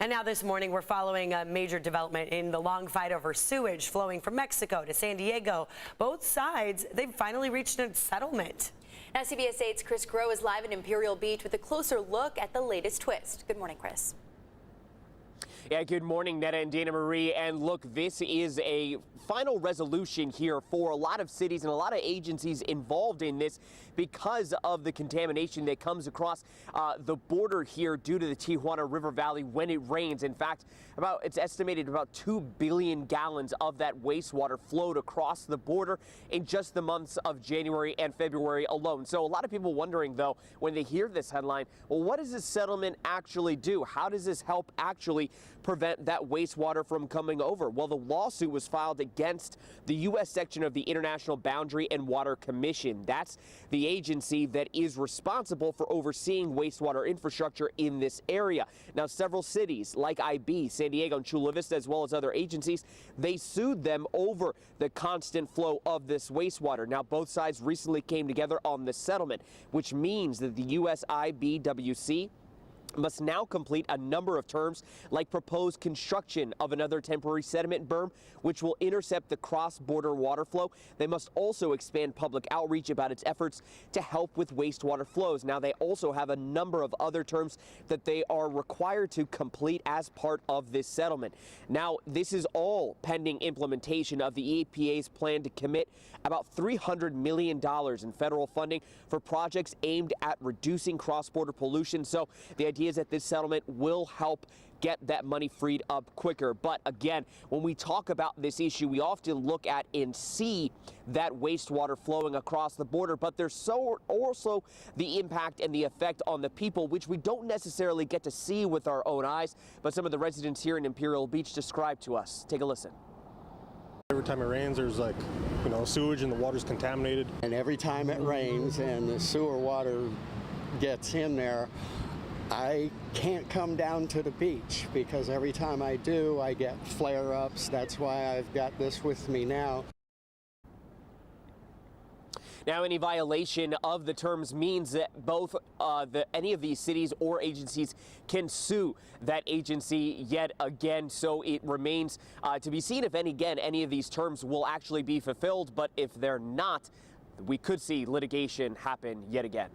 And now this morning, we're following a major development in the long fight over sewage flowing from Mexico to San Diego. Both sides, they've finally reached a settlement. Now, CBS 8's Chris Groh is live in Imperial Beach with a closer look at the latest twist. Good morning, Chris. Yeah, good morning, Netta and Dana Marie. And look, this is a final resolution here for a lot of cities and a lot of agencies involved in this because of the contamination that comes across the border here due to the Tijuana River Valley when it rains. In fact, it's estimated about 2 billion gallons of that wastewater flowed across the border in just the months of January and February alone. So a lot of people wondering, though, when they hear this headline, well, what does this settlement actually do? How does this help actually prevent that wastewater from coming over? Well, the lawsuit was filed against the U.S. section of the International Boundary and Water Commission. That's the agency that is responsible for overseeing wastewater infrastructure in this area. Now, several cities like IB, San Diego, and Chula Vista, as well as other agencies, they sued them over the constant flow of this wastewater. Now, both sides recently came together on this settlement, which means that the U.S. IBWC must now complete a number of terms, like proposed construction of another temporary sediment berm, which will intercept the cross-border water flow. They must also expand public outreach about its efforts to help with wastewater flows. Now, they also have a number of other terms that they are required to complete as part of this settlement. Now, this is all pending implementation of the EPA's plan to commit about $300 million in federal funding for projects aimed at reducing cross-border pollution. So the idea is that this settlement will help get that money freed up quicker. But again, when we talk about this issue, we often look at and see that wastewater flowing across the border, but there's also the impact and the effect on the people, which we don't necessarily get to see with our own eyes, but some of the residents here in Imperial Beach described to us. Take a listen. Every time it rains, there's sewage and the water's contaminated. And every time it rains and the sewer water gets in there, I can't come down to the beach because every time I do, I get flare-ups. That's why I've got this with me now. Now, any violation of the terms means that both any of these cities or agencies can sue that agency yet again. So it remains to be seen if any of these terms will actually be fulfilled. But if they're not, we could see litigation happen yet again.